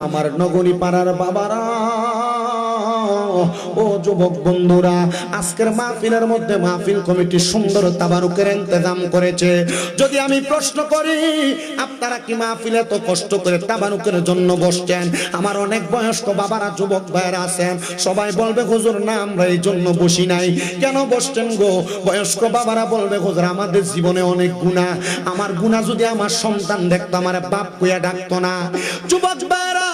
আমার নগরী পাড়ার বাবারা ও যুবক বন্ধুরা, আজকের মাহফিলের মধ্যে মাহফিল কমিটি সুন্দর তাবারুকের ইন্তজাম করেছে। যদি আমি প্রশ্ন করি আপনারা কি মাহফিলে এত কষ্ট করে তাবারুকের জন্য বসছেন? আমার অনেক বয়স্ক বাবারা যুবক ভাইরা আছেন, সবাই বলবে হুজুর না আমরা এই জন্য বসি নাই। কেন বসছেন গো? বয়স্ক বাবারা বলবে হুজুর আমাদের জীবনে অনেক গুনাহ, আমার গুনাহ যদি আমার সন্তান দেখতো আমার বাপ কইয়া ডাকতো না। যুবক ভাইরা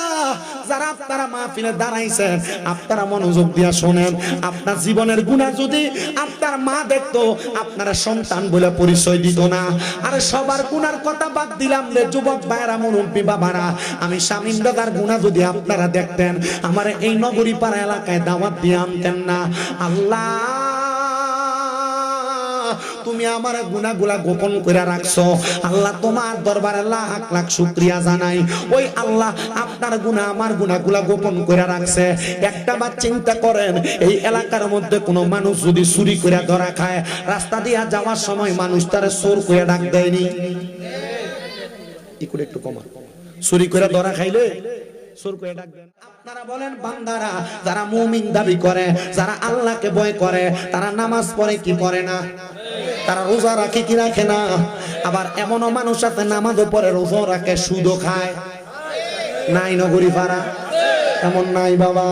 যারা আপনারা মাহফিলে দাঁড়াইছেন আপনারা মনোযোগ দিয়া শোনেন, আপনার জীবনের গুনাহ যদি আপনার মা দেখতো আপনারা সন্তান বলে পরিচয় দিত না। আরে সবার গুনার কথা বাদ দিলাম রে যুবক ভাইরা, মুরব্বী বাবারা, আমি শামীম দাদার গুনাহ যদি আপনারা দেখতেন আমার এই নগরী পাড়া এলাকায় দাওয়াত দিয়ে আনতেন না। আল্লাহ তুমি আমার গুনাহগুলা গোপন করে রাখছো। আল্লাহ তোমার দরবারে লাখ লাখ শুকরিয়া জানাই। ওই আল্লাহ আপনার গুনাহ আমার গুনাহগুলা গোপন করে রাখছে। একটা বার চিন্তা করেন, এই এলাকার মধ্যে কোনো মানুষ যদি চুরি করে ধরা খায়, রাস্তা দিয়া যাওয়ার সময় মানুষ তারে চোর করে ডাক দেয়নি? একটু কমা, চুরি করে ধরা খাইলে আপনারা বলেন বান্দারা যারা মুমিন দাবি করে, যারা আল্লাহকে ভয় করে, তারা নামাজ পড়ে কি পড়ে না? তারা রোজা রাখে কি রাখে না? আবার এমনও মানুষ আছে নামাজও পড়ে রোজা রাখে সুদও খায়। নাই নগরী পাড়া? এমন নাই বাবা।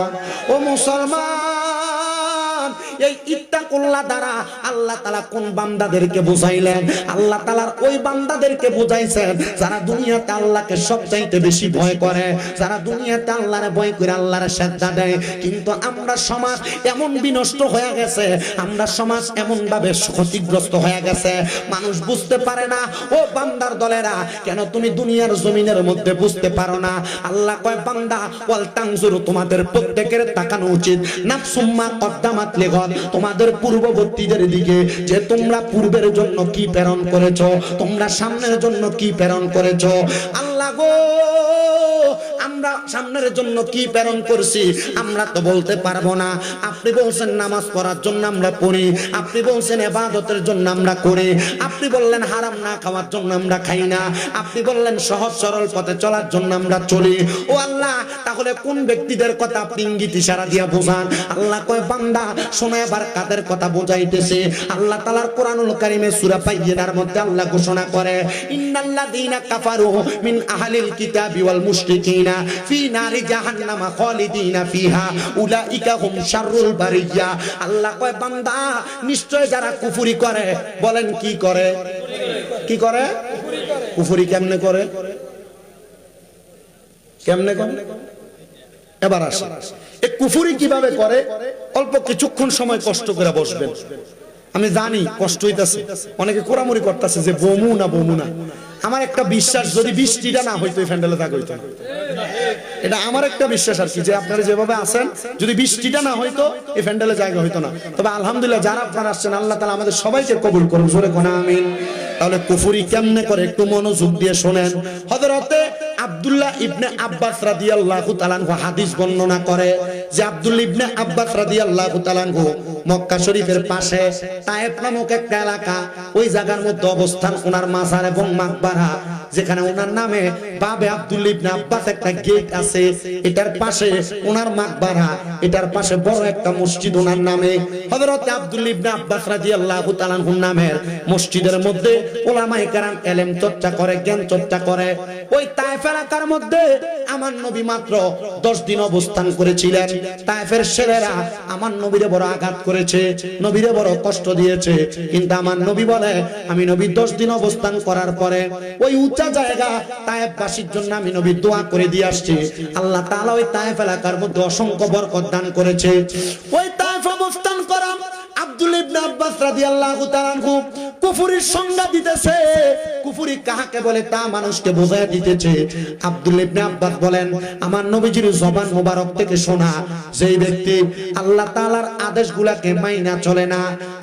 ও মুসলমান, এই ইত্তাকুল্লাহ দ্বারা আল্লাহ তাআলা কোন বান্দাদেরকে বুঝাইলেন? আল্লাহ তাআলার ওই বান্দাদেরকে বুঝাইছেন যারা দুনিয়াতে আল্লাহকে সবচাইতে বেশি ভয় করে, যারা দুনিয়াতে আল্লাহরে ভয় করে আল্লাহর সিজদা দেয়। কিন্তু আমরা সমাজ এমন বিনষ্ট হয়ে গেছে, আমরা সমাজ এমন ভাবে ক্ষতিগ্রস্ত হয়ে গেছে, মানুষ বুঝতে পারে না। ও বান্দার দলেরা, কেন তুমি দুনিয়ার জমিনের মধ্যে বুঝতে পারো না? আল্লাহ কয় বান্দা ওয়াল তানজুরু, তোমাদের প্রত্যেকের তাকানো উচিত, নাফসুম্মা কদ্দামাত লিগাদ, তোমাদের পূর্ববর্তীদের দিকে, যে তোমরা পূর্বের জন্য কি প্রেরণ করেছো, তোমরা সামনের জন্য কি প্রেরণ করেছো। আল্লাহ গো, আমরা সামনের জন্য কি প্রেরণ করছি আমরা তো বলতে পারবো না। আপনি বলছেন নামাজ পড়ার জন্য আমরা পড়ি, আপনি বলছেন ইবাদতের জন্য আমরা করি, আপনি বললেন হারাম না খাওয়ার জন্য আমরা খাই না, আপনি বললেন সহজ সরল পথে চলার জন্য আমরা চলি। ও আল্লাহ, তাহলে কোন ব্যক্তিদের কথা আপনি ইঙ্গিত ইশারা দিয়া বোঝান? আল্লাহ কয় বান্দা শোনো, এবার কাদের কথা বোঝাইতেছে? আল্লাহ তাআলার কোরআনুল কারীমে সূরা ফাইয়ার মধ্যে আল্লাহ ঘোষণা করে, ইন্নাল্লাযীনা কাফারু মিন আহলিল কিতাবি ওয়াল মুশরিকিনা ফি নারি জাহান্নামা খালিদিনা ফিহা উলাইকা হুম শাররুল বারিয়া। আল্লাহ কয় বান্দা নিশ্চয় যারা কুফরি করে, বলেন কি করে? কি করে? কুফরি কেমনে করে? কেমনে করে? এবার আসে এই কুফরি কিভাবে করে, অল্প কিছুক্ষণ সময় কষ্ট করে বসবেন। আমি জানি কষ্ট হইতাছে, অনেকে কোরামুরি করতেছে যে বমু না বমু না। আমার একটা বিশ্বাস, যদি বৃষ্টিটা না হইতো এই প্যান্ডেলে থাকা হইতো না। এটা আমার একটা বিশ্বাস আর কি, যে আপনারা যেভাবে আছেন যদি বৃষ্টিটা না হইতো এই প্যান্ডেলে জায়গা হইতো না। তবে আলহামদুলিল্লাহ যারা আপনারা আসছেন আল্লাহ তাআলা আমাদের সবাইকে কবুল করুন, জোরে কোন আমিন। তাহলে কুফরি কেমনে করে একটু মনোযোগ দিয়ে শোনেন। হযরতে আব্দুল্লাহ ইবনে আব্বাস রাদিয়াল্লাহু তাআলা আনহু হাদিস বর্ণনা করে যে আব্দুল্লাহ ইবনে আব্বাস রাদিয়াল্লাহু তাআলা আনহু মক্কা শরীফের পাশে তায়েফ নামক একটা এলাকা, ওই জায়গার মধ্যে অবস্থান ওনার মাজার এবং মাকবারা, যেখানে ওনার নামে বাবে আব্দুল্লাহ ইবনে আব্বাস একটা গেট আছে, এটার পাশে ওনার মাকবারা, এটার পাশে বড় একটা মসজিদ ওনার নামে। হযরত আব্দুল্লাহ ইবনে আব্বাস রাদিয়াল্লাহু তাআলা আনহুর নামের মসজিদের মধ্যে উলামায়ে কেরাম ইলম চর্চা করে, জ্ঞান চর্চা করে। ওই তায়েফ এলাকার মধ্যে আমার নবী মাত্র 10 দিন অবস্থান করেছিলেন। তায়েফের ছেলেরা আমার নবীরে বড় আঘাত করেছে, নবীরে বড় কষ্ট দিয়েছে, কিন্তু আমার নবী বলে আমি নবী 10 দিন অবস্থান করার পরে ওই উঁচা জায়গা তায়েফবাসীর জন্য আমি নবী দোয়া করে দিয়ে আসছি। আল্লাহ তাআলা ওই তায়েফ এলাকার মধ্যে অসংখ্য বরকত দান করেছে। ওই তায়েফ অবস্থান করা আব্দুল্লাহ ইবনে আব্বাস রাদিয়াল্লাহু তাআলা আনহু কুফরির সংজ্ঞা দিতেছে। কুফরি কাকে বলে তা মানুষকে বোঝায় দিতেছে। আব্দুল্লাহ ইবনে আব্বাস বলেন আমার নবীজির জবান মোবারক থেকে শোনা, যেই ব্যক্তি আল্লাহ তাআলার আদেশগুলোকে মাইনা চলে না,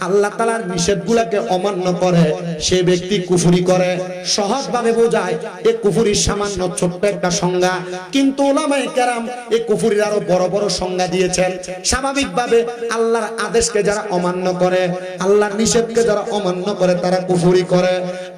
আল্লাহ তাআলার নিষেধগুলোকে অমান্য করে, সেই ব্যক্তি কুফরি করে। সহজভাবে বোঝায় এই কুফরির সামান্য ছোট্ট একটা সংজ্ঞা, কিন্তু উলামায়ে কেরাম এই কুফরির আরো বড় বড় সংজ্ঞা দিয়েছেন। স্বাভাবিকভাবে আল্লাহর আদেশকে যারা অমান্য করে, আল্লাহর নিষেধকে যারা অমান্য করে তারা কুফরি করে।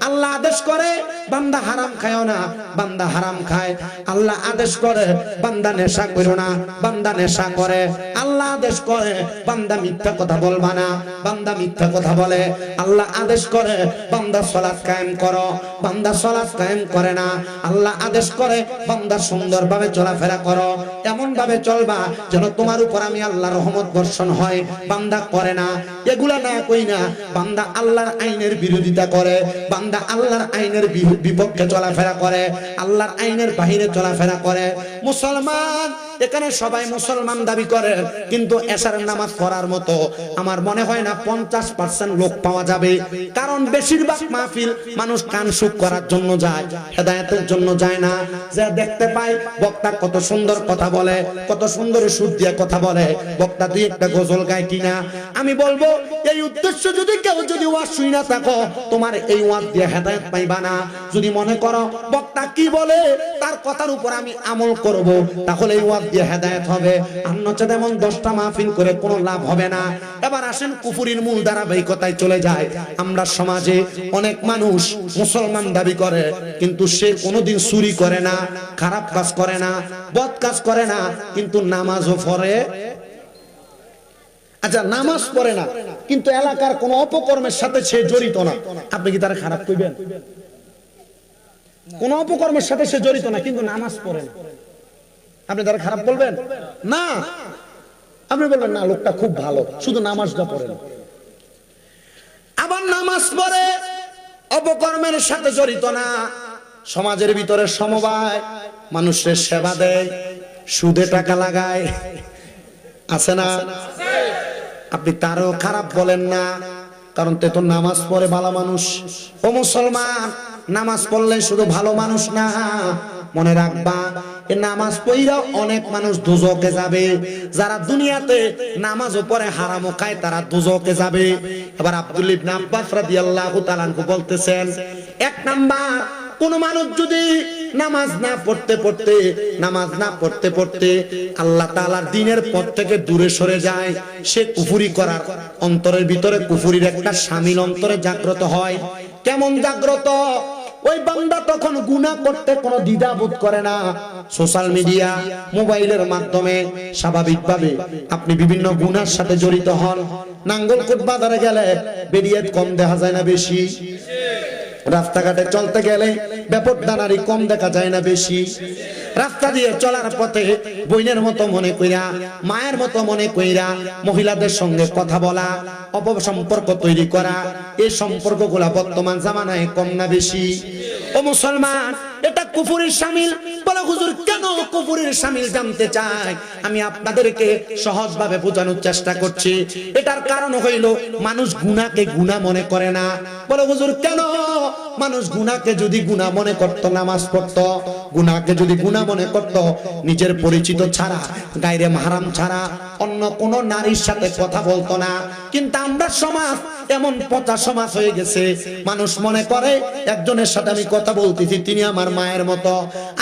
আল্লাহ আদেশ আদেশ করে বান্দা হারাম খায়ও না, বান্দা হারাম খায়। আল্লাহ আদেশ করে বান্দা নেশা করো না, বান্দা নেশা করে। আল্লাহ আদেশ করে বান্দা মিথ্যা কথা বলবা না, বান্দা মিথ্যা কথা বলে। আল্লাহ আদেশ করে বান্দা সালাত কায়েম করো, বান্দা সালাত কায়েম করে না। আল্লাহ আদেশ করে বান্দা সুন্দরভাবে চলাফেরা করো, এমন ভাবে চলবা যেন তোমার উপর আমি আল্লাহর রহমত বর্ষণ হয়। বান্দা করে না, এগুলা না কই না। বান্দা আল্লাহর আইনের বিরোধিতা করে, বান্দা আল্লাহর আইনের বিপক্ষে চলাফেরা করে, আল্লাহর আইনের বাহিরে চলাফেরা করে। মুসলমান, এখানে সবাই মুসলমান দাবি করে, কিন্তু এশারের নামাজ পড়ার মতো আমার মনে হয় না 50% লোক পাওয়া যাবে। কারণ বেশিরভাগ মাহফিল মানুষ কান সুখ করার জন্য যায়, হেদায়েতের জন্য যায় না। যে দেখতে পায় বক্তা কত সুন্দর কথা বলে, কত সুন্দর সুর দিয়ে কথা বলে, বক্তা দুই একটা গজল গায় কিনা। আমি বলবো এই উদ্দেশ্য যদি কেউ যদি ওয়াজ শুই না থাকো, তোমার এই ওয়াজ দিয়ে হেদায়েত পাইবা না। যদি মনে করো বক্তা কি বলে তার কথার উপর আমি আমল করব, তাহলে এই ওয়াজ দিয়ে হেদায়েত হবে। অন্যথা তেমন 10টা মাহফিল করে কোনো লাভ হবে না। এবার আসেন কুফরির মূল ধারাবাহিকতায় চলে যায়। আমরা সমাজে অনেক মানুষ মুসলমান দাবি করে, কিন্তু সে কোনোদিন চুরি করে না, খারাপ কাজ করে না, বদ কাজ করে না, কিন্তু নামাজও পড়ে। আচ্ছা, নামাজ পড়ে না কিন্তু এলাকার কোন অপকর্মের সাথে সে জড়িত না, আপনি কি তারা খারাপ কইবেন? কোন অপকর্মের সাথে সে জড়িত না কিন্তু নামাজ পড়ে না, আপনি তারা খারাপ বলবেন না? আপনি বলবেন না লোকটা খুব ভালো, শুধু নামাজটা পড়ে না। আবার নামাজ পড়ে অপকর্মের সাথে জড়িত না, সমাজের ভিতরে সমবায়, মানুষের সেবা দেয়, সুদে টাকা লাগায়, আছে না? আপনি তারও খারাপ বলেন না, কারণ তে তো নামাজ পড়ে ভালো মানুষ। ও মুসলমান, নামাজ পড়লে শুধু ভালো মানুষ না, মনে রাখবা এই নামাজ পড়া অনেক মানুষ দুজকে যাবে। যারা দুনিয়াতে নামাজও পড়ে হারামও খায় তারা দুজকে যাবে। এবার আব্দুল্লাহ ইবনে আব্বাস রাদিয়াল্লাহু তাআলা আনহু বলতেছেন, এক নাম্বার কোন মানুষ যদি নামাজ না পড়তে পড়তে আল্লাহ তাআলার দ্বীনের পথ থেকে দূরে সরে যায়, সে কুফরি করার অন্তরের ভিতরে কুফরির একটা শামিল অন্তরে জাগ্রত হয়। কেমন জাগ্রত? ওই বান্দা তখন গুনাহ করতে কোনো দ্বিধাবোধ করে না। সোশ্যাল মিডিয়া, মোবাইলের মাধ্যমে স্বাভাবিকভাবে আপনি বিভিন্ন গুনার সাথে জড়িত হন। নাঙ্গলকোট বাজারে গেলে বেরিয়েত কম দেখা যায় না বেশি? রাস্তাঘাটে চলতে গেলে বেপরদানারি কম দেখা যায় না বেশি? রাস্তা দিয়ে চলার পথে বইনের মতো মনে কইরা, মায়ের মতো মনে কইরা মহিলাদের সঙ্গে কথা বলা, অপসম্পর্ক তৈরি করা, এই সম্পর্কগুলা বর্তমান জামানায় কম না বেশি? ও মুসলমান, এটা কুফরির শামিল। বলে হুজুর কেন কুফরির শামিল জানতে চাই? আমি আপনাদেরকে সহজভাবে বোঝানোর চেষ্টা করছি। এটার কারণ হইল মানুষ গুনাহকে গুনাহ মনে করে না। বলে হুজুর কেন? মানুষ গুনাহকে যদি গুনাহ মনে করত, নামাজ পড়তো। গুনাহকে যদি গুনাহ মনে করত, নিজের পরিচিত ছাড়া, গায়রে মাহরাম ছাড়া অন্য কোন নারীর সাথে কথা বলতো না। কিন্তু আমরা সমাজ এমন পচা সমাজ হয়ে গেছে, মানুষ মনে করে একজনের সাথে আমি কথা বলতেছি তিনি আমার মায়ের মতো।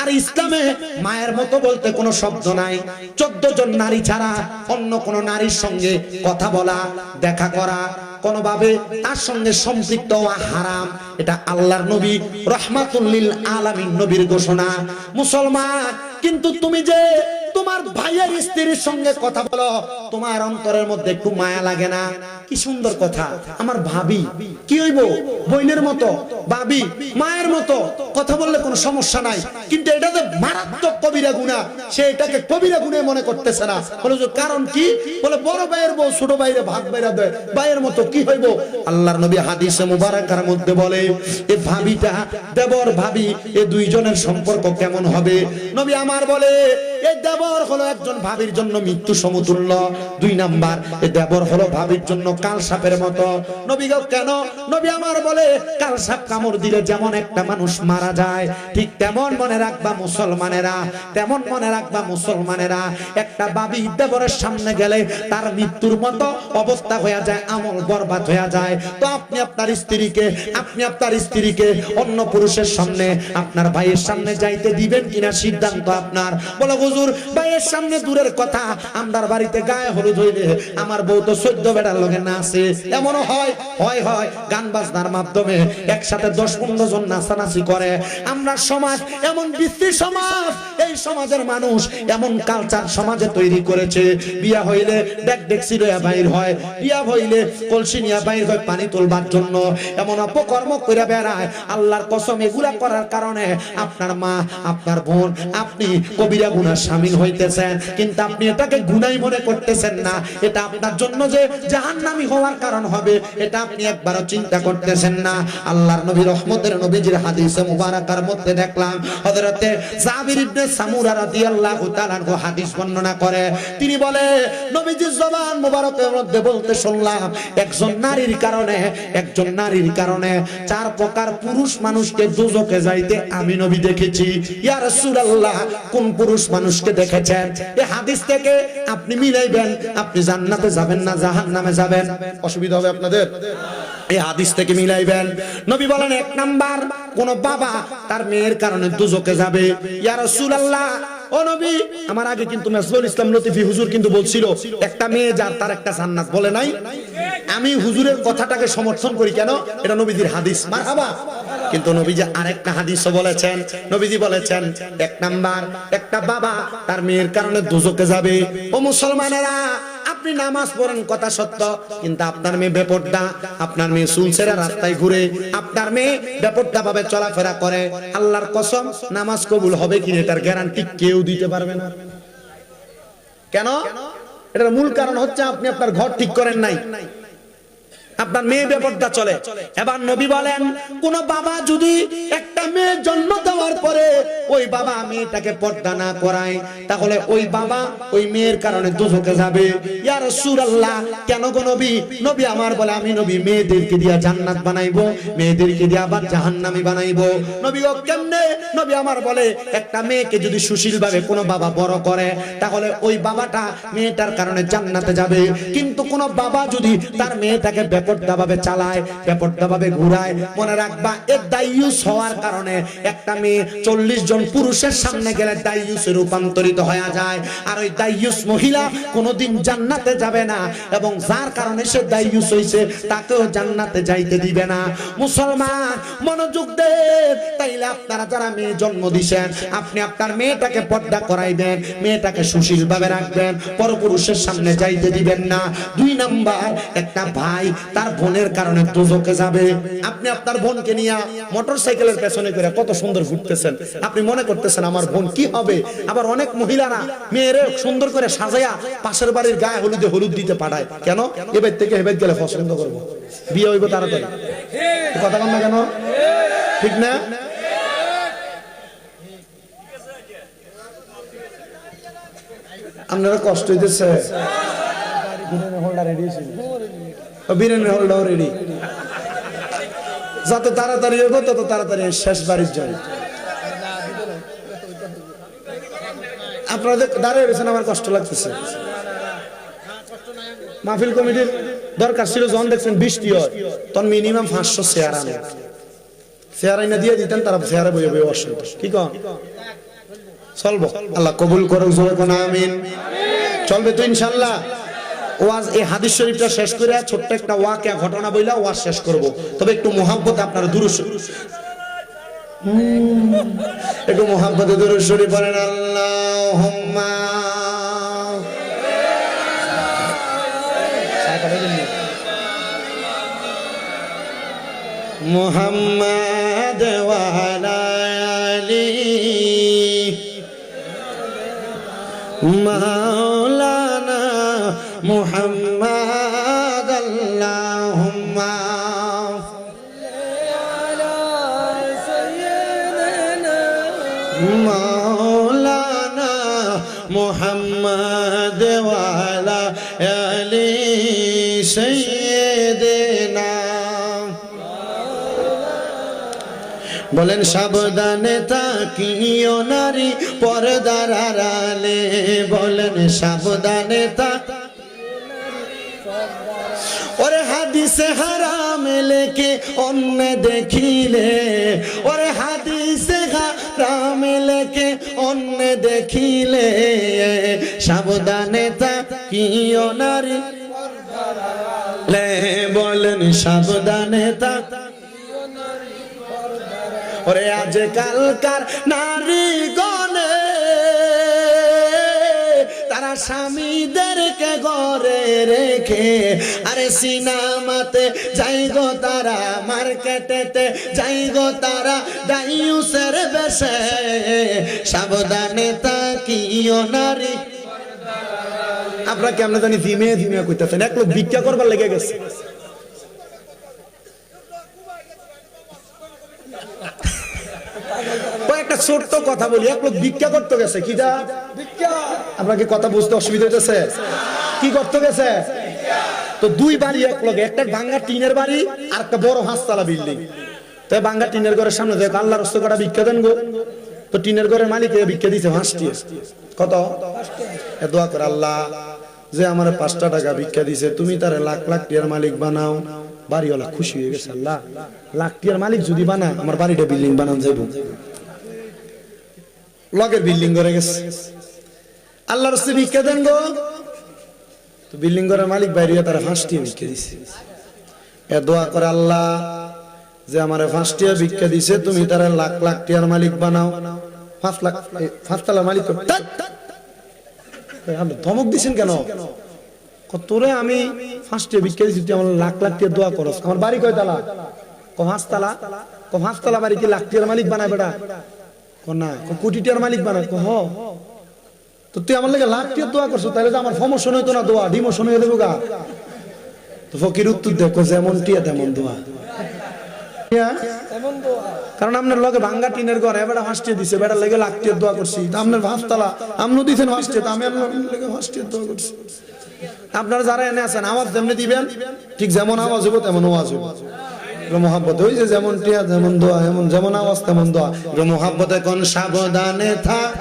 আর ইসলামে মায়ের মতো বলতে কোনো শব্দ নাই। 14 জন নারী ছাড়া অন্য কোন নারীর সঙ্গে কথা বলা, দেখা করা, কোনোভাবে তার সঙ্গে সম্পৃক্ত হওয়া হারাম। এটা আল্লাহর নবী রাহমাতুল লিল আলামিন নবীর ঘোষণা। মুসলমান, কিন্তু তুমি যে তোমার ভাইয়ের স্ত্রীর সঙ্গে কথা বলো, তোমার অন্তরের মধ্যে একটু মায়া লাগে না? কি সুন্দর কথা, আমার ভাবি, কি হইব? বোনের মতো, ভাবি, মায়ের মতো কথা বললে কোনো সমস্যা নাই। কিন্তু এটা যে মারাত্মক কবিরা গুনাহ, সে এটাকে কবিরা গুনাহ মনে করতেছে না। বলে যে কারণ কি? বলে বড় ভাইয়ের বউ ছোট ভাইরে ভাগ বাইরা দেয়, ভাইয়ের মতো কি হইব? আল্লাহর নবী হাদিসে মুবারাকার মধ্যে বলে, এই ভাবিটা, দেবর ভাবি, এই দুইজনের সম্পর্ক কেমন হবে? নবী আমার বলে, এই দেবর হলো একজন ভাবির জন্য মৃত্যু সমতুল্য। 2 নাম্বার, এই দেবর হলো ভাবির জন্য কাল সাপের মতো। নবী গো কেন? নবী আমার বলে, কাল সাপ কামড় দিলে যেমন একটা মানুষ মারা যায়, ঠিক তেমন মনে রাখবা মুসলমানেরা, তেমন মনে রাখবা মুসলমানেরা, একটা ভাবি দেবরের সামনে গেলে তার মৃত্যুর মতো অবস্থা হয়ে যায়, আমল বরবাদ হয়ে যায়। তো আপনি আপনার স্ত্রীকে অন্য পুরুষের সামনে, আপনার ভাইয়ের সামনে যাইতে দিবেন কিনা সিদ্ধান্ত আপনার। বলো হুজুর ভাইয়ের সামনে দূরের কথা, আমরার বাড়িতে গায়ে হলুদ হইলে আমার বউ তো 14 বেটার লগে নাচে, এমনও হয় গান বাজনার মাধ্যমে একসাথে 10-15 জন নাচানাচি করে। আমরা সমাজ এমন বিশ্রী সমাজ, এই সমাজের মানুষ এমন কালচার সমাজে তৈরি করেছে, বিয়া হইলে ডেকডেকসি লইয়া বাইর হয়, বিয়া হইলে কলসি নিয়া বাইর হয় পানি তোলবার জন্য, এমন অপকর্ম করে বেড়ায়। আল্লাহর কসম এগুলা করার কারণে আপনার মা, আপনার বোন, আপনি কবিরা গুনাহ শামিল হইতেছেন, কিন্তু আপনি এটাকে গুনাহ মনে করতেছেন না। এটা আপনার জন্য যে জাহান্নামী হওয়ার কারণ হবে, এটা আপনি একবারও চিন্তা করতেছেন না। আল্লাহর নবী রহমতের নবীজির হাদিসে মুবারাকার মধ্যে দেখলাম হযরতে জাবির ইবনে সামুরা রাদিয়াল্লাহু তাআলা হাদিস বর্ণনা করে, তিনি বলে নবীজির জবান মুবারকের মধ্যে বলতে শুনলাম, একজন নারীর কারণে 4 প্রকার পুরুষ মানুষকে দোজখে যাইতে আমি নবী দেখেছি। ইয়া রাসূলুল্লাহ, কোন পুরুষ মানুষকে দেখেছেন? এই হাদিস থেকে আপনি মিলাইবেন, আপনি জান্নাতে যাবেন না জাহান্নামে যাবেন, অসুবিধা হবে আপনাদের। এই হাদিস থেকে মিলাইবেন। নবী বলেন 1 নাম্বার, কোন বাবা তার মেয়ের কারণে দোজখে যাবে। ইয়া রাসূলুল্লাহ, ও নবী, আমার আগে কিন্তু মেসলুল ইসলাম লতিফি হুজুর কিন্তু বলছিল একটা মেয়ে যার তার একটা জান্নাত, বলে নাই? আমি হুজুরের কথাটাকে সমর্থন করি, কেন? এটা নবীজির হাদিস, মারহাবা। কিন্তু নবীজি আরেকটা হাদিসও বলেছেন, নবীজি বলেছেন 1 নাম্বার, একটা বাবা তার মেয়ের কারণে দোজখে যাবে। ও মুসলমানেরা, আপনি নামাজ পড়েন কথা সত্য, কিন্তু আপনার মেয়ে বেপরদা, আপনার মেয়ে চুল ছেড়ে রাস্তায় ঘুরে, আপনার মেয়ে বেপরদা ভাবে চলাফেরা করে, আল্লাহর কসম নামাজ কবুল হবে কিনা এটার গ্যারান্টি কেউ দিতে পারবে না। কেন? এটার মূল কারণ হচ্ছে আপনি আপনার ঘর ঠিক করেন নাই, আপনার মেয়ে বেপরদা চলে। এবার নবী বলেন, কোন বাবা যদি একটা মেয়ে জন্ম দেওয়ার পরে ওই বাবা মেয়েটাকে পর্দা না করায়, তাহলে ওই বাবা ওই মেয়ের কারণে দোজখে যাবে। ইয়া রাসূলুল্লাহ, কেন গো নবী? নবী আমার বলে, আমি নবী মেয়েদেরকে দিয়া জান্নাত বানাইবো, মেয়েদেরকে দিয়া আবার জাহান্নামী বানাইবো। নবী ও কেমনে? নবী আমার বলে, একটা মেয়েকে যদি সুশীল ভাবে কোন বাবা বড় করে, তাহলে ওই বাবাটা মেয়েটার কারণে জান্নাতে যাবে। কিন্তু কোন বাবা যদি তার মেয়েটাকে বেপরদা ভাবে চালায়, বেপরদা ভাবে ঘুরায়, মনে রাখবা এর দায়ুস হওয়ার কারণে একটা মেয়ে 40 জন পুরুষের সামনে গেলে দায়ুসে রূপান্তরিত হয়ে যায়, আর ওই দায়ুস মহিলা কোনোদিন জান্নাতে যাবে না, এবং যার কারণে সে দায়ুস হইছে তাকেও জান্নাতে যাইতে দিবে না। মুসলমান মনোযোগ দেন। তাইলে আপনারা যারা মেয়ে জন্ম দিবেন, আপনি আপনার মেয়েটাকে পর্দা করাইবেন, মেয়েটাকে সুশীল ভাবে রাখবেন, পরপুরুষের সামনে যাইতে দিবেন না। 2 নাম্বার, একটা ভাই তার বোনের কারণে দোজখে যাবে। আপনি আপনার বোনকে নিয়ে মোটরসাইকেলের পেছনে করে কত সুন্দর ঘুরতেছেন, আপনি মনে করতেছেন আমার বোন কি হবে। আবার অনেক মহিলারা মেয়েরে সুন্দর করে সাজায়া পাশের বাড়ির গায়ে হলুদে হলুদ দিতে পাঠায়, কেন? এবার থেকে এবার গেলে পছন্দ করবো, বিয়ে হইব তাড়াতাড়ি। কথা বল না কেন? ঠিক না? আপনারা কষ্ট হইতেছে? যত তাড়াতাড়ি হইব তত তাড়াতাড়ি শেষ বাড়ির জন্য। আপনারা দাঁড়িয়ে রয়েছেন, আমার কষ্ট লাগতেছে। মাহফিল কমিটির দরকার ছিল, যখন দেখছেন বৃষ্টি হয় তখন মিনিমাম 500 চেয়ার আনে, চেয়ার আইনা দিয়ে দিতেন, তারা চেয়ারে বইয়ে বইয়ে বসেন। কি কন? চলবো? আল্লাহ কবুল করুক, জোরে কোন আমিন। চলবে তো ইনশাআল্লাহ। ওয়াজ এই হাদিস শরীফটা শেষ করে ছোট্ট একটা ওয়াকিয়া ঘটনা বইলা ওয়াজ শেষ করব। তবে একটু মুহাব্বত আপনারা দুরূদ, একটু মুহাব্বতে দুরূদ শরীফ পড়েন। আল্লাহুম্মা মুহাম্মাদ ওয়া আলা আলি মাওলানা মুহাম্মাদ। আল্লাহুম্মা মাওলানা মুহাম্মাদ ওয়া আলা আলি সাইয়্যিদিনা। বলেন সাবধানে থাকিও নারী পর্দার আড়ালে, বলেন সাবধানে থাকিও। ওরে হাদিসে হারাম লেখে অন্য দেখিলে, ওরে হাদিসে হারাম লেখে অন্য দেখিলে সাবধানে থাকিও নারী লে বলেন সাবধানে থাকিও নারী ওরে আজকালকার নারী গণে তারা স্বামীদেরকে ঘরে রেখে আরে সিনেমাতে যাই গো তারা মার্কেটেতে যাই গো তারা ডাইউসের বেশে সাবধানে তাকিও নারী আপনারা কেমন জানি ধিমে ধিমে কইতাছেন এক লোক ভিক্ষা করবার লেগে গেছে একটা ছোট্ট কথা বলি এক লোক ভিক্ষা করতে গেছে কি যা ভিক্ষা আপনাকে কথা বুঝতে অসুবিধা হইতেছে কি করতে গেছে তো দুই বাড়ি এক লগে একটা ভাঙা টিনের বাড়ি আর একটা বড় হাঁসতলা বিল্ডিং তো ভাঙা টিনের ঘরের সামনে দেখ আল্লাহর রাস্তা কটা ভিক্ষা দেন গো তো টিনের ঘরের মালিক ভিক্ষা দিছে 5টি কত দোয়া করে আল্লাহ যে আমার 5টা টাকা ভিক্ষা দিছে তুমি তারে লাখ লাখ টাকার মালিক বানাও বাড়িওয়ালা খুশি হয়ে গেছে আল্লাহ লাখ টাকার মালিক যদি বানা আমার বাড়িটা বিল্ডিং বানান যাইব লগের বিল্ডিং করে গেছে আল্লাহর রাস্তায় ভিক্ষা দেন গো তো বিল্ডিং ঘরের মালিক বাইরে তারা 5টি ভিক্ষা দিছে এ দোয়া করে আল্লাহ যে আমারে 5টি ভিক্ষা দিছে তুমি তারে লাখ লাখ টাকার মালিক বানাও 5 লাখ 5 তলা মালিক আপনি ধমক দিছেন কেন তোরে আমি 5টি ভিক্ষা দিছি তুই আমার লাখ লাখ টাকা দোয়া করস আমার বাড়ি কয় তালা 5 তালা 5 তালা বাড়ি কি লাখ টাকার মালিক বানায় বেটা না কোটি টাকার মালিক বানায় হ তো তুই আমার লাগে লাখ টাকা দোয়া করছো তাহলে তো আমার প্রমোশন হইতো না দোয়া ডিমোশন হয়ে দেবো গা তো ফকির উত্তর দেখো যেমন টিয়া তেমন দোয়া কারণ আপনার লগে ভাঙ্গা টিনের ঘর এবারে 5টি দিছে বেটার লাগে লাখ টাকা দোয়া করছি আপনার 5 তালা আপনি দিছেন 5টি আমি আপনার লাগে 5টি দোয়া করছি আপনারা যারা এনে আছেন আওয়াজ যেমনি দিবেন ঠিক যেমন আওয়াজ হইব তেমন আওয়াজ হইব মোহাব্বত ওই যে যেমন টিয়া যেমন দোয়া এমন যেমন আওয়াজ তেমন দোয়া মোহাব্বতে কোন সাবধানে থাক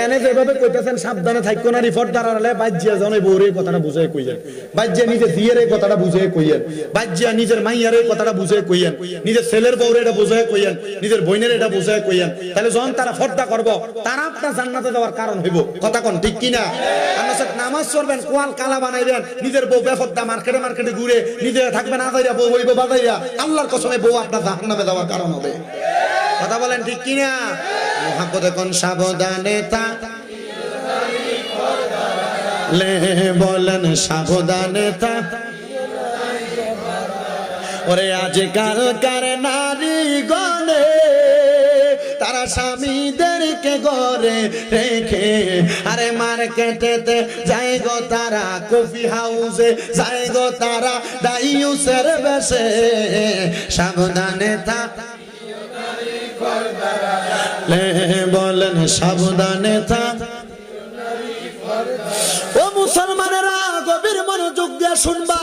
এনে যেভাবে কইতাছেন সাবধানে থাকো না রিপোর্ট দাঁড়ালে বাজ্জিয়া জনে বউরে কথাটা বুঝাই কইয়েন বাজ্জিয়া নিজের দিয়ের কথাটা বুঝাই কইয়েন বাজ্জিয়া নিজের মাইয়ার কথাটা বুঝাই কইয়েন নিজের ছেলের বউরে এটা বুঝাই কইয়েন নিজের বোনের এটা বুঝাই কইয়েন তাহলে যখন তারা ফর্দা করব তারা আপনার জান্নাতে যাওয়ার কারণ হইব কথা কোন ঠিক কি না আমরা সব নামাজ পড়বেন কোয়াল কালা বানাইবেন নিজের বউ বেফর্দা মার্কেটে মার্কেটে ঘুরে নিজে থাকবেন আদাইরা বউ হইব বাদাইরা আল্লাহর কসমে বউ আপনার জাহান্নামে যাওয়ার কারণ হবে কথা বলেন ঠিক কি না মোহাব্বতে কোন সাবধানে লে বলেন সাবধানে ওরে আজকালকার নারী গণে তারা স্বামীদেরকে ঘরে রেখে আরে মার্কেটেতে যাই গো তারা কফি হাউসে যাই গো তারা ডাইউসের বেশে সাবধানে বলেন সাবধানে ও মুসলমানেরা গভীর মনোযোগ দিয়ে শুনবা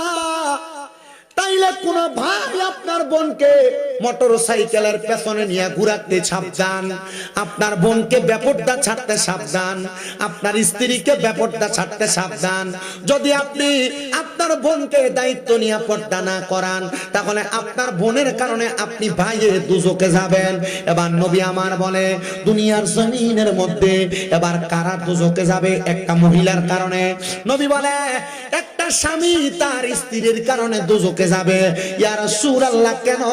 তাইলে কোন ভাই আপনার বোনকে মোটরসাইকেলের পেছনে নিয়ে ঘুরাতে সাবধান আপনার বোনকে বেপরদা ছাড়তে সাবধান আপনার স্ত্রীকে বেপরদা ছাড়তে সাবধান যদি আপনি আপনার বোনকে দায়িত্ব নিয়ে পর্দা না করান তাহলে আপনার বোনের কারণে আপনি ভাইয়ে দুজকে যাবেন এবার নবী আমার বলে দুনিয়ার জমিনের মধ্যে এবার কারা দুজকে যাবে একটা মহিলার কারণে নবী বলে একটা স্বামী তার স্ত্রীর কারণে দুজকে যাবে ইয়া রাসূলুল্লাহ কেন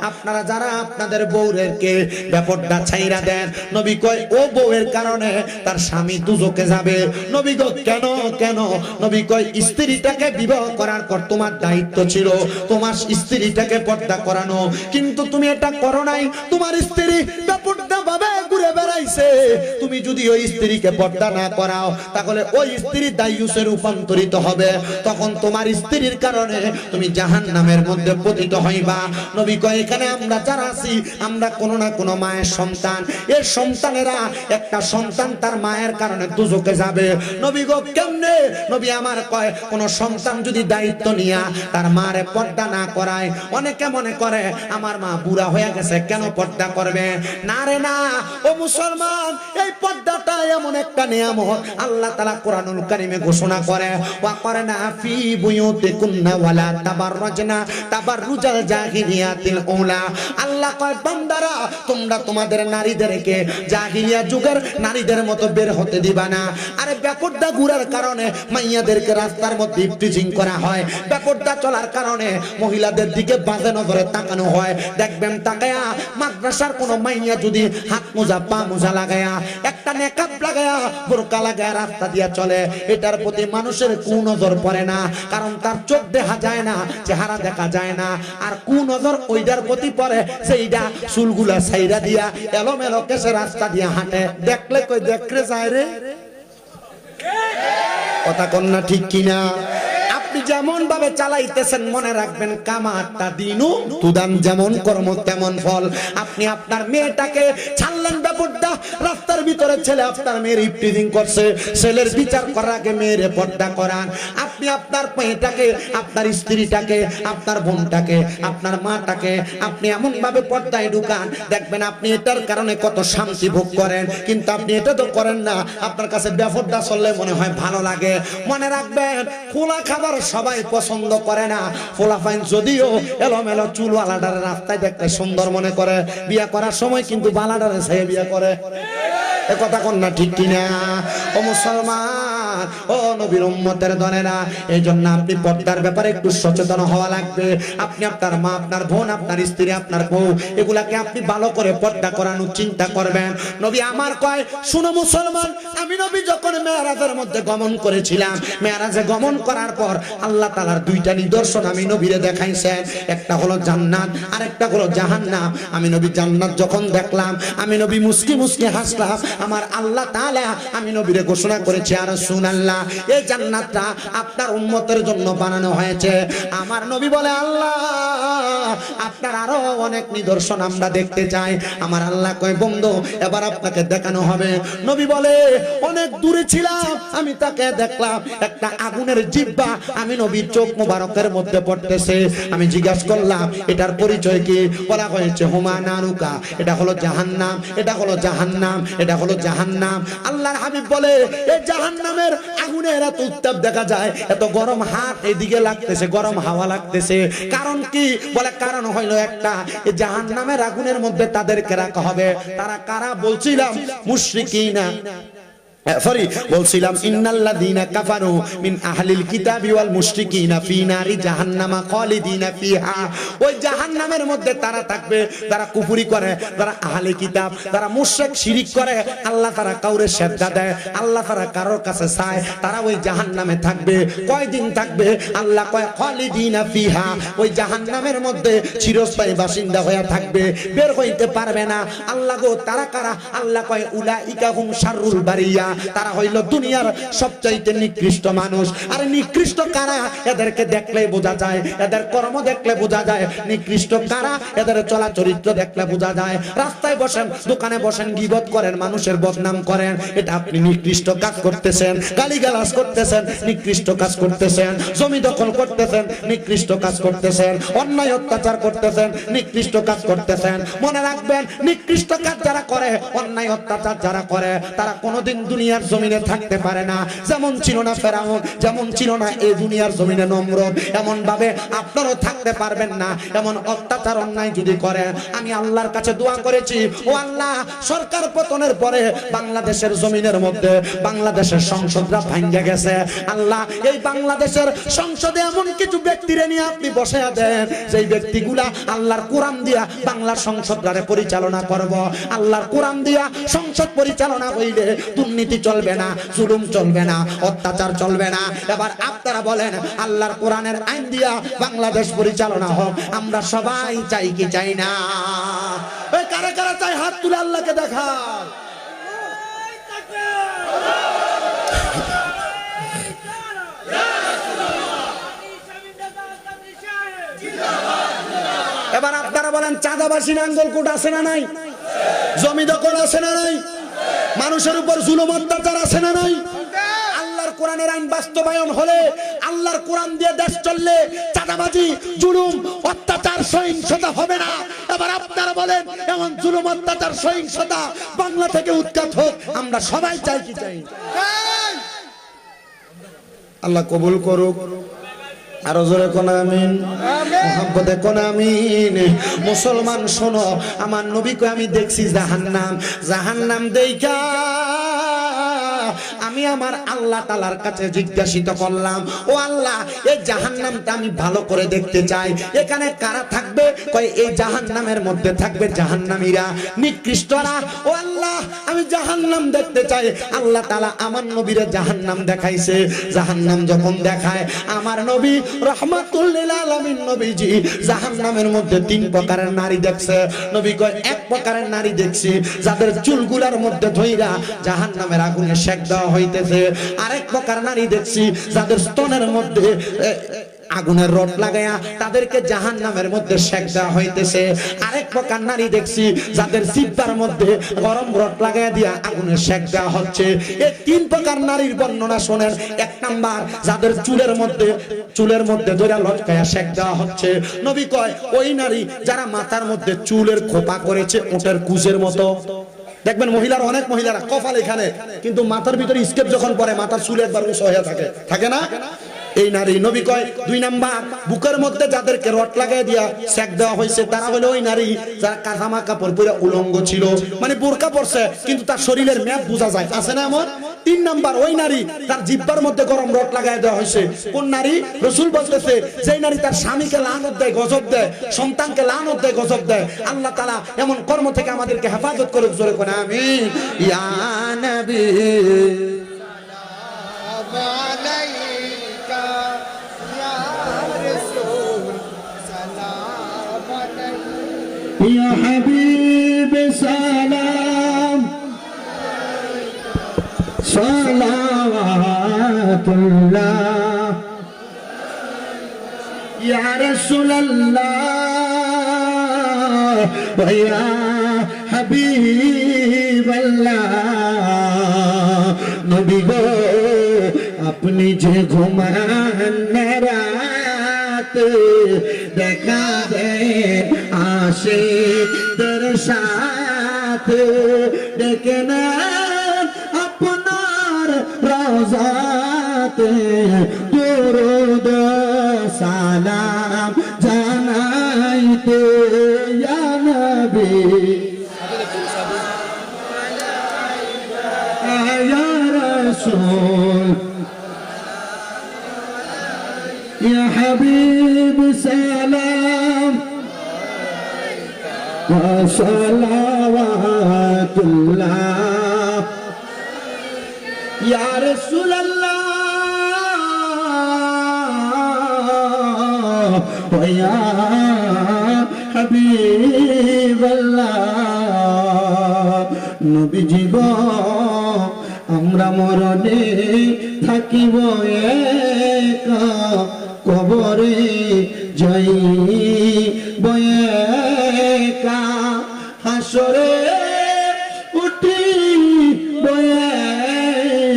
আপনারা যারা আপনাদের বউদেরকে বেপরদা ছাইরা দেন নবী কয় ও বউয়ের কারণে তার স্বামী দুজকে যাবে নবী গো কেন কেন নবী কয় স্ত্রীটাকে বিবাহ করার পর তোমার দায়িত্ব ছিল তোমার স্ত্রীটাকে পর্দা করানো কিন্তু তুমি এটা করো নাই তোমার স্ত্রী বেপরদা ভাবে ঘুরে বেড়াইছে তুমি যদি ওই স্ত্রীকে পর্দা না করাও তাহলে ওই স্ত্রী দায়ুসে রূপান্তরিত হবে তখন তোমার স্ত্রীর কারণে তুমি জাহান্নামের মধ্যে পতিত হইবা নবী কয় এখানে আমরা যারা আছি আমরা কোনো না কোনো মায়ের সন্তান এই সন্তানেরা একটা সন্তান তার মায়ের কারণে দুজকে যাবে নবী গো কেমনে নবী আমার কয় কোন সন্তান যদি দায়িত্ব নিয়া তার মারে পর্দা না করায় অনেকে মনে করে আমার মা বুড়া হয়ে গেছে কেন পর্দা করবে না রে না ও মুসলমান এই পর্দাটা এমন একটা নিয়ামত আল্লাহ তাআলা কোরআনুল কারীমে ঘোষণা করে ওয়া করনা ফি বুয়ুতিকুন্না ওয়ালা তাবাররাজনা তাবাররুজাল জাহিলিয়াতিল উলা। আল্লাহ কয় বান্দারা তোমরা তোমাদের নারীদেরকে জাহিলিয়া যুগের নারীদের মতো বের হতে দিবা না। আরে বেপরদা ঘুরার কারণে মাইয়াদেরকে রাস্তার মধ্যে ইফটিজিং করা হয়, বেপরদা চলার কারণে মহিলাদের দিকে বাজে নজরে তাকানো হয়। দেখবেন তাকায়া মাদ্রাসার কোনো মাইয়া যদি হাত মোজা পা মোজা লাগায়া একটা নেকাব লাগায়া বোরকা লাগায়া রাস্তা দিয়া চলে, এটার প্রতি মানুষের কুনজর পড়ে না, কারণ তার চোখ দেখা যায় না, চেহারা দেখা যায় না। আর কুনজর ওইটার প্রতি পড়ে সেইটা চুলগুলা ছাইরা দিয়া এলোমেলো কেসে রাস্তা দিয়া হাঁটে, দেখলে কই দেখলে যায় রে। কথা কন্যা ঠিক কিনা? আপনি যেমন ভাবে চালাইতেছেন মনে রাখবেন কামাতা দিনু তুদান, যেমন কর্ম তেমন ফল। আপনি আপনার মেয়েটাকে ছাড়লেন বেপরদা, রাস্তার ভিতরে ছেলে আপনার মেয়ের ইফটিজিং করছে, ছেলের বিচার করার আগে মেয়ের পর্দা করান। আপনি আপনার মেয়েটাকে, আপনার স্ত্রীটাকে, আপনার বোনটাকে, আপনার মাটাকে আপনি এমন ভাবে পর্দায় ঢুকান, দেখবেন আপনি এটার কারণে কত শান্তি ভোগ করেন। কিন্তু আপনি এটা তো করেন না, আপনার কাছে বেপরদা চললে মনে হয় ভালো লাগে। মনে রাখবেন খোলা খাবার সবাই পছন্দ করে না। ফোলাফাইন যদিও এলোমেলো চুলওয়ালাটার রাস্তায় দেখতে সুন্দর মনে করে, বিয়ে করার সময় কিন্তু বালাডারে ছেয়ে বিয়ে করে। এ কথা কোন না ঠিক কিনা? ও মুসলমান, ও নবীর উম্মতের দলেরা, এই জন্য আপনি পর্দার ব্যাপারে একটু সচেতন হওয়া লাগবে। আপনি আপনার মা, আপনার বোন, আপনার স্ত্রী, আপনার বউ, এগুলাকে আপনি ভালো করে পর্দা করানোর চিন্তা করবেন। নবী আমার কয়, শুনো মুসলমান, আমি নবী যখন মেরাজের মধ্যে গমন করেছিলাম, মেরাজে গমন করার পর আল্লাহ তাআলার দুইটা নিদর্শন আমি নবীরে দেখাইছেন। একটা হলো জান্নাত, আর একটা হলো জাহান্নাম। আমি নবী জান্নাত যখন দেখলাম, আমি নবী মুস্কি মুস্কি হাসলাম। আমার আল্লাহ তাআলা আমি নবীরে ঘোষণা করেছি, আর রাসূলুল্লাহ, এই জান্নাতটা আপনার উম্মতের জন্য বানানো হয়েছে। আমার নবী বলে, আল্লাহ আপনার আরো অনেক নিদর্শন আমরা দেখতে চাই। আমার আল্লাহ কয়, বন্ধু এবার আপনাকে দেখানো হবে। নবী বলে, অনেক দূরে ছিলাম, আমি তাকে দেখলাম একটা আগুনের জিহ্বা আমি নবীর চোখ মোবারকের মধ্যে পড়তেছে। আমি জিজ্ঞাসা করলাম, এটার পরিচয় কি? বলা হয়েছে হুমা নারুকা, এটা হলো জাহান্নাম, এটা হলো জাহান্নাম, এটা হলো জাহান্নাম। আল্লাহর হাবিব বলে, এই জাহান্নামের আগুনের এত উত্তাপ দেখা যায়, এত গরম হাত এদিকে লাগতেছে, গরম হাওয়া লাগতেছে, কারণ কি? বলে কারণ হইলো একটা, এই জাহান্নামের আগুনের মধ্যে তাদেরকে রাখা হবে। তারা কারা? বলছিলাম মুশরিকিনা, সরি বলছিলাম ইন্নাল্লাযীনা কাফারু মিন আহলিল কিতাবি ওয়াল মুশরিকিনা ফি নারি জাহান্নামা খালিদিনা ফিহা। ওই জাহান্নামের মধ্যে তারা থাকবে যারা কুফরি করে, যারা আহলে কিতাব, যারা মুশরিক শিরিক করে, আল্লাহ তারা কাউরে সেজদা দেয়, আল্লাহ তারা কারোর কাছে চায়, তারা ওই জাহান্নামে থাকবে। কয়দিন থাকবে? আল্লাহ কয় খালিদিনা ফিহা, ওই জাহান্নামের মধ্যে চিরস্থায়ী বাসিন্দা হয়ে থাকবে, বের হইতে পারবে না। আল্লাহ গো তারা কারা? আল্লাহ কয় উলাইকা হুম শাররুল বারিয়া, তারা হইল দুনিয়ার সবচাইতে নিকৃষ্ট মানুষ। আর নিকৃষ্ট কারা? এদেরকে দেখলে বোঝা যায়, এদের কর্ম দেখলে বোঝা যায় নিকৃষ্ট কারা, এদের চলা চরিত্র দেখলে বোঝা যায়। রাস্তায় বসেন, দোকানে বসেন, গীবত করেন, মানুষের বদনাম করেন, এটা আপনি নিকৃষ্ট কাজ করতেছেন। গালিগালাজ করতেছেন, নিকৃষ্ট কাজ করতেছেন। জমি দখল করতেছেন, নিকৃষ্ট কাজ করতেছেন। অন্যায় অত্যাচার করতেছেন, নিকৃষ্ট কাজ করতেছেন। মনে রাখবেন, নিকৃষ্ট কাজ যারা করে, অন্যায় অত্যাচার যারা করে, তারা কোনোদিন দুনিয়ার জমিনে থাকতে পারে না। যেমন ছিল না ফেরাউন, যেমন ছিল না এই দুনিয়ার জমিনে নমরুদ, এমন ভাবে আপনারাও থাকতে পারবেন না। এমন অত্যাচার অন্যায় যদি করে, আমি আল্লাহর কাছে দোয়া করেছি, ও আল্লাহ, সরকার পতনের পরে বাংলাদেশের জমিনের মধ্যে বাংলাদেশের সংসদরা ভাঙ্গে গেছে। আল্লাহ, এই বাংলাদেশের সংসদে এমন কিছু ব্যক্তিরে নিয়ে আপনি বসে দেন, যেই ব্যক্তিগুলা আল্লাহর কোরআন দিয়া বাংলার সংসদরে পরিচালনা করব। আল্লাহর কোরআন দিয়া সংসদ পরিচালনা হইলে দুর্নীতি চলবে না, জুলুম চলবে না, অত্যাচার চলবে না। এবার আপনারা বলেন, আল্লাহর কোরআনের আইন দিয়া বাংলাদেশ পরিচালনা হোক, আমরা সবাই চাই কি চাই না? এই কারা কারা চাই? হাত তুলে আল্লাহকে দেখান। এবার আপনারা বলেন, চাঁদাবাসী নাঙ্গলকোট আছে না নাই? জমি দখল আছে না নাই? মানুষের উপর জুলুম অত্যাচার আছে না নাই? আল্লাহর কোরআনের আইন বাস্তবায়ন হলে, আল্লাহর কোরআন দিয়ে দেশ চললে চাঁদাবাজি, জুলুম, অত্যাচার, সহিংসতা হবে না। এবার আপনারা বলেন, এমন জুলুম, অত্যাচার, সহিংসতা বাংলা থেকে উৎখাত হোক, আমরা সবাই চাই কি চাই? আল্লাহ কবুল করুক। আরো জোরে কোন আমিন, মুহাব্বতে কোন আমিন। মুসলমান শোনো, আমার নবীকে আমি দেখছি জাহান্নাম, জাহান্নাম দেইখা আমি আমার আল্লাহ তাআলার কাছে জিজ্ঞাসিত করলাম, ও আল্লাহ, এই জাহান্নামটা আমি ভালো করে দেখতে চাই, এখানে কারা থাকবে? কয় এই জাহান্নামের মধ্যে থাকবে জাহান্নামীরা, নিকৃষ্টরা। ও আল্লাহ, আমি জাহান্নাম দেখতে চাই। আল্লাহ তাআলা আমার নবীরে জাহান্নাম দেখাইছে। জাহান্নাম যখন দেখায়, আমার নবী রাহমাতুল লিল আলামিন নবীজি জাহান্নামের মধ্যে তিন প্রকারের নারী দেখছে। নবী কয়, এক প্রকারের নারী দেখছি যাদের চুলগুলার মধ্যে ধইরা জাহান্নামের আগুনে সেক দেওয়া হইতেছে। আরেক প্রকার নারী দেখছি যাদের স্তনের মধ্যে আগুনের রড লাগায়া তাদেরকে জাহান্নামের মধ্যে সেক দেওয়া হইতেছে। আরেক প্রকার নারী দেখছি যাদের জিহ্বার মধ্যে গরম রড লাগায়া দিয়া আগুনের সেক দেওয়া হচ্ছে। এই তিন প্রকার নারীর বর্ণনা শোনেন। এক নাম্বার, যাদের চুলের মধ্যে ধরে লটকায়া সেক দেওয়া হচ্ছে। নবী কয়, ওই নারী যারা মাথার মধ্যে চুলের খোপা করেছে উটের কুচের মতো। দেখবেন মহিলার, অনেক মহিলারা কপাল এখানে, কিন্তু মাথার ভিতরে স্কেপ যখন পরে মাথার চুল একবার উঁচু হয়ে থাকে, থাকে না? এই নারী। নবী কয়, দুই নাম্বার, বুকের মধ্যে যাদেরকে রড লাগাই দিয়া সেক দেওয়া হয়েছে তারা হলো ওই নারী যারা কাজামা কাপড় পরে উলঙ্গ ছিল, মানে বোরকা পরছে কিন্তু তার শরীরের মেদ বোঝা যায়, আছে না এমন? তিন নাম্বার, ওই নারী তার জিহ্বার মধ্যে গরম রড লাগাই দেওয়া হয়েছে। কোন নারী? রাসূল বলতেছে, যেই নারী তার স্বামীকে লানত দেয়, গজব দেয়, সন্তানকে লানত দেয়, গজব দেয়। আল্লাহ তাআলা এমন কর্ম থেকে আমাদেরকে হেফাজত করুক, জোরে করে আমিন। ইয়া নবী या हबीब सलाम सलावतुल्लाह या रसूल अल्लाह व या हबीब अल्लाह। नबी गो अपनी जे घुमान रात দেখা দে আশিকদের সাথে, ডেকে নেন আপনার রওজাতে, দুরূদ সালাম জানাইতে ইয়া নবী ইয়া রাসূল يا حبيب سلام وصلوات الله يا رسول الله ويا حبيب الله নবী জীবন আমরা মরণে থাকিব একা, কবরে যাইব একা, হাসরে উঠিব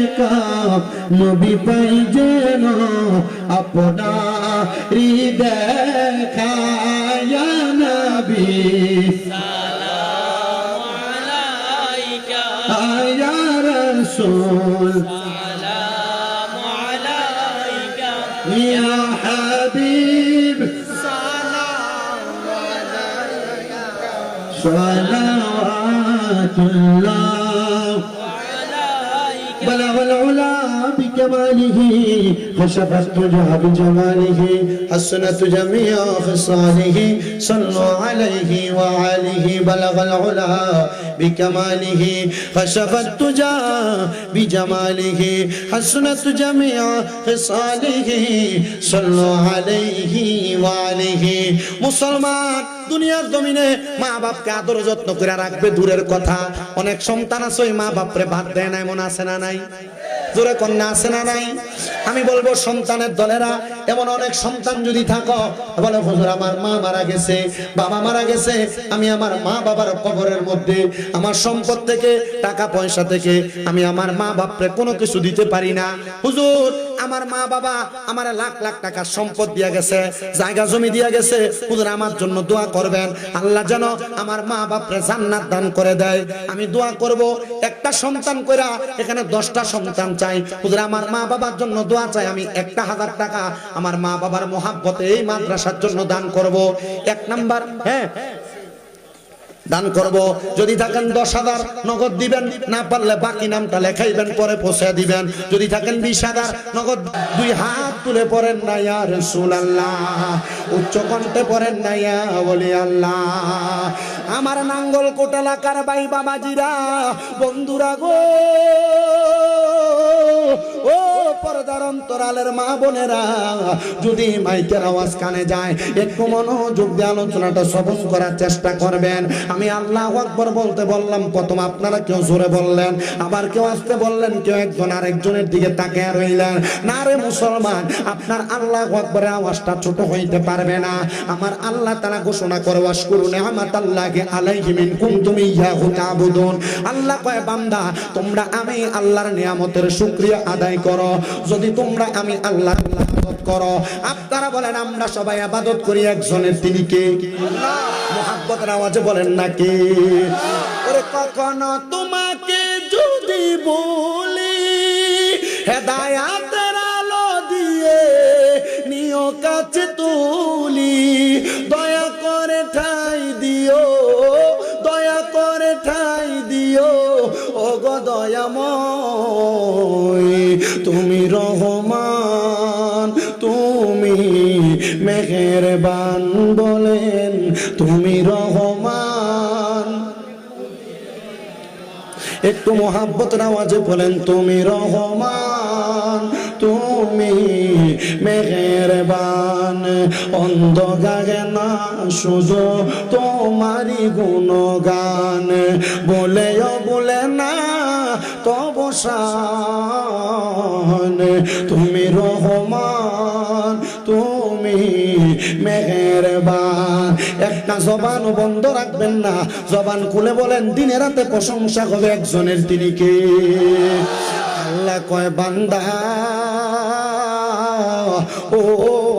একা। নবী পাই যেন আপনারি দেখা, ইয়া নবী সালাম আলাইকা ইয়া রাসূল يا حبيب سلام عليك صلوات الله بلغ العلا بكماله خشفت الدجى بجماله حسنت جميع خصاله صلوا عليه وعليه بلغ العلا بكماله خشفت الدجى بجماله حسنت جميع خصاله صلوا عليه وعليه। মুসলমান দুনিয়ার জমিনে মা বাপকে আদর যত্ন করে রাখবে দূরের কথা, অনেক সন্তান আছে ওই মা বাপরে বাদ দেয় না, এমন আছে না নাই? জোরে কন্যা আছে না নাই? আমি বলবো সন্তানের দলেরা, এমন অনেক সন্তান যদি থাকো বলে, হুজুর আমার মা মারা গেছে, বাবা মারা গেছে, আমি আমার মা বাবার কবরের মধ্যে আমার সম্পদ থেকে, টাকা পয়সা থেকে আমি আমার মা বাপরে কোনো কিছু দিতে পারি না। হুজুর আমার মা বাবা আমার লাখ লাখ টাকা সম্পদ দিয়া গেছে, জায়গা জমি দিয়া গেছে, হুজুর আমার জন্য দোয়া করবেন, আল্লাহ যেন আমার মা বাপরে জান্নাত দান করে দেয়। আমি দোয়া করব, একটা সন্তান কইরা এখানে 10টা সন্তান চাই, হুজুর আমার মা বাবার জন্য দোয়া চাই, আমি 1000 টাকা আমার মা বাবার মহাব্বতে এই মাদ্রাসার জন্য দান করব। 1 নাম্বার, হ্যাঁ দান করব। যদি থাকেন 10,000 নগদ দিবেন, না পারলে বাকি নামটা লেখাইবেন, পরে পৌঁছে দিবেন। যদি থাকেন 20,000 নগদ। 2 হাত তুলে পড়েন না ইয়া রাসূলুল্লাহ, উচ্চ কণ্ঠে পড়েন না ইয়া ওলি আল্লাহ। আমার নাঙ্গলকোট এলাকার ভাই বাবাজিরা, বন্ধুরা গো, ও পর্দার অন্তরালের মা বোনেরা, যদি মাইকের আওয়াজ কানে যায় একটু মনোযোগ দিয়ে আলোচনাটা শ্রবণ করার চেষ্টা করবেন। আমি আল্লাহু আকবার বলতে বললাম, প্রথম আপনারা কেউ জোরে বললেন, আবার কেউ আস্তে বললেন, কেউ একজন আরেকজনের দিকে তাকিয়ে রইলেন। না রে মুসলমান, আপনার আল্লাহু আকবারের আওয়াজটা ছোট হইতে পারবে না। আমার আল্লাহ তাআলা ঘোষণা করে, ওয়াশকুরু নি'মাতাল্লাহি আলাইহিম ইন কুনতুম ইয়্যাহু তা'বুদুন। আল্লাহ কয়, বান্দা তোমরা আমি আল্লাহর নিয়ামতের শুকরিয়া আদায় করো, যদি তোমরা আমি আল্লাহর ইবাদত করো। আপনারা বলেন আমরা সবাই ইবাদত করি একজনের, তিনি কে? আল্লাহ। মুহাব্বতের আওয়াজে বলেন নাকি? ওরে কখনো তোমাকে যদি বলি হেদায়েতের আলো দিয়ে নিও কাছে তুলি, দয়া করে ঠাই দিও, দয়া করে ঠাই দিও, ও গো দয়াময় তুমি রহমান, তুমি মেহেরবান, বলেন তুমি রহমান। একটু মোহাব্বতের আওয়াজে বলেন, তুমি রহমান, তুমি মেহেরবান। অন্ধ গাগে না শুধু তোমারই গুণগান, বলেও বলে না তব শান। তুমি রহমান, তুমি মেহেরবান। একটা জবানও বন্ধ রাখবেন না, জবান খুলে বলেন, দিনে রাতে প্রশংসা হবে একজনের, তিনি কে? আল্লাহ কয়, বান্দা ও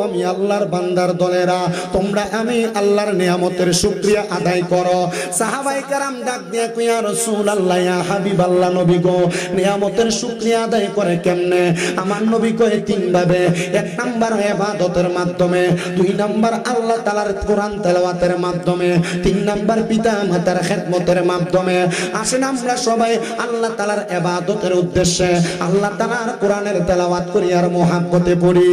আমি আল্লাহর বান্দার দলেরা, তোমরা আমি আল্লাহর নিয়ামতের শুকরিয়া আদায় করো। সাহাবায়ে কেরাম ডাক দিয়ে কই, ইয়া রাসূলুল্লাহ, ইয়া হাবিবাল্লাহ, নবী গো, নিয়ামতের শুকরিয়া আদায় করে কেমনে? আমার নবী কয় 3 ভাবে। 1 নাম্বার ইবাদতের মাধ্যমে, 2 নাম্বার আল্লাহ তাআলার কোরআন তেলাওয়াতের মাধ্যমে, 3 নাম্বার পিতা মাতার খেদমতের মাধ্যমে। আসেন আমরা সবাই আল্লাহ তাআলার ইবাদতের উদ্দেশ্যে আল্লাহ তাআলার কোরআনের তেলাওয়াত করি আর মুহাব্বতে পড়ি।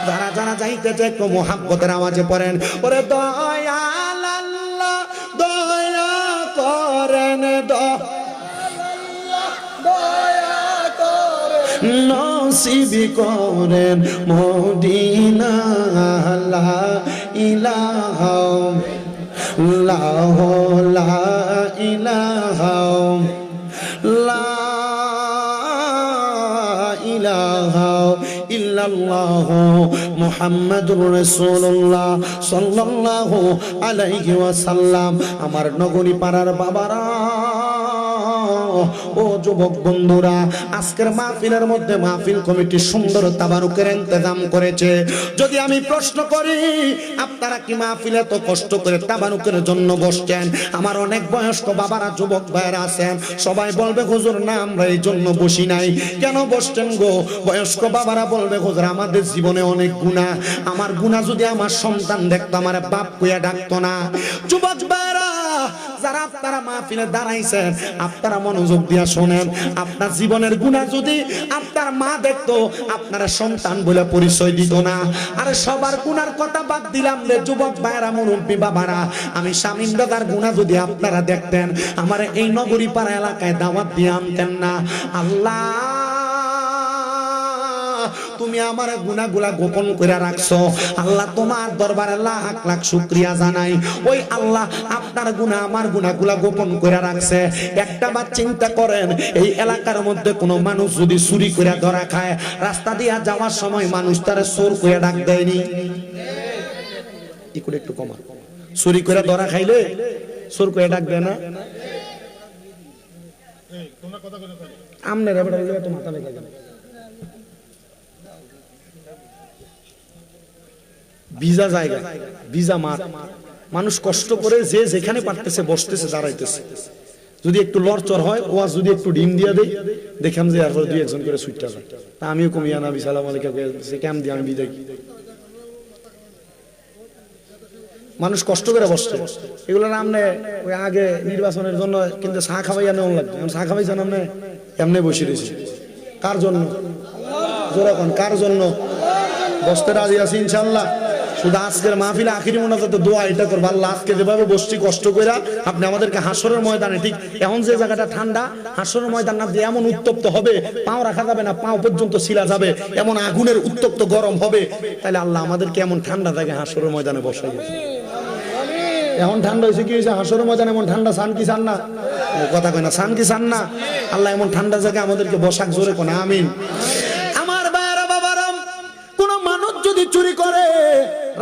যারা যারা যাইতেছে একটু মুহাব্বতের আওয়াজে পড়েন, ওরে দয়াল আল্লাহ দয়া করেন, দয়া করেন, নসিব করেন মদিনা, লা ইলাহা লা ইলাহা লা ইলাহা ইল্লাল্লাহ মুহাম্মাদুর রাসূলুল্লাহ সাল্লাল্লাহু আলাইহি ওয়াসাল্লাম। আমার নগরী পাড়ার বাবারা, ও যুবক বন্ধুরা, আজকের মাহফিলের মধ্যে মাহফিল কমিটি সুন্দর তাবারুকের ইন্তজাম করেছে। যদি আমি প্রশ্ন করি, আপনারা কি মাহফিলে তো কষ্ট করে তাবারুকের জন্য বসছেন? আমার অনেক বয়স্ক বাবারা, যুবক ভাইরা আছেন, সবাই বলবে হুজুর না আমরা এই জন্য বসি নাই। কেন বসছেন গো? বয়স্ক বাবারা বলবে হুজুর আমাদের জীবনে অনেক গুনাহ, আমার গুনাহ যদি আমার সন্তান দেখতো আমার বাপ কইয়া ডাকতো না। যুবক ভাইরা যারা আপনারা মাহফিলে দাঁড়াইছেন, আপনারা মনোযোগ দিয়া শোনেন, আপনার জীবনের গুনাহ যদি আপনার মা দেখতো, আপনার সন্তান বলে পরিচয় দিত না। আরে সবার গুনার কথা বাদ দিলাম রে যুবক ভাইরা, মুরব্বী বাবারা, আমি শামীম দাদার গুনাহ যদি আপনারা দেখতেন, আমার এই নগরী পাড়া এলাকায় দাওয়াত দিয়ে আনতেন না। আল্লাহ তুমি আমার গুনাহগুলা গোপন করে রাখছো। আল্লাহ তোমার দরবারে লাখ লাখ শুকরিয়া জানাই। ওই আল্লাহ আপনার গুনাহ আমার গুনাহগুলা গোপন করে রাখছে। একটা বার চিন্তা করেন, এই এলাকার মধ্যে কোনো মানুষ যদি চুরি করে ধরা খায়, রাস্তা দিয়ে যাওয়ার সময় মানুষ তারে চোর করে ডাক দেয়নি? একটু কমা, চুরি করে ধরা খাইলে চোর করে ডাক দেয় না? আমনে রে বড় তো মাথা লেগে গেল। ভিজা জায়গা, ভিজা মাঠ, মানুষ কষ্ট করে যে যেখানে পারতেছে বসতেছে, দাঁড়াইতেছে। যদি একটু লড়চড় হয়, ওয়াজ যদি একটু ডিম দিয়ে দেয়, দেখলাম যে এরপর দুই একজন করে সুইটটা যায়, তা আমিও কমিয়া না বিসালাম আলাইকা কেমন দিয়ে আমি বিদায়। মানুষ কষ্ট করে বসছে এগুলো নামনে ওই আগে নির্বাচনের জন্য কিন্তু চা খাওয়াইয়া নেওয়া লাগবে, চা খাওয়াইছেন আপনি এমনি বসে রয়েছে কার জন্য? যেরকম কার জন্য? বসতে রাজি আছি ইনশাল্লাহ। শুধু আজকের মাহফিলে আখিরি মোনাজাতে দোয়া এটা করবো, আল্লাহ আজকে যেভাবে বসছি কষ্ট করে আপনি আমাদেরকে হাসরের ময়দানে, ঠিক এখন যে জায়গাটা ঠান্ডা, হাসরের ময়দান না যে এমন উত্তপ্ত হবে পাও রাখা যাবে না, পাও পর্যন্ত ছিলা যাবে, এমন আগুনের উত্তপ্ত গরম হবে, তাহলে আল্লাহ আমাদেরকে এমন ঠান্ডা জায়গায় হাসরের ময়দানে বসাই গেছে। এখন ঠান্ডা হয়েছে, কি হয়েছে? হাসরের ময়দানে এমন ঠান্ডা, সান কি চান না? কথা কয় না, সান কি চান না? আল্লাহ এমন ঠান্ডা জায়গায় আমাদেরকে বসাক, জোরে কোন আমিন। আমার ভাইরা বাবারা, কোন মানুষ যদি চুরি করে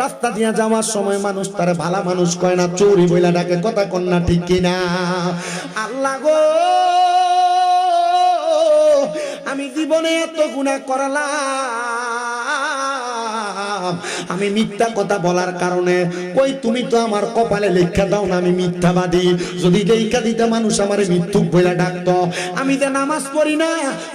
রাস্তা দিয়ে যাওয়ার সময় মানুষ তারে ভালো মানুষ কয় না, চোরি বইলা ডাকে, কথা কন না ঠিক কিনা? আল্লাহ গো, আমি জীবনে এত গুনাহ করলাম, আমি মিথ্যা কথা বলার কারণে, কই তুমি তো আমার কপালে লেখা দাও না আমি মিথ্যাবাদী, যদি লেখা দিতে মানুষ আমারে মিথ্যুক বইলা ডাকতো। আমি যে নামাজ পড়ি না,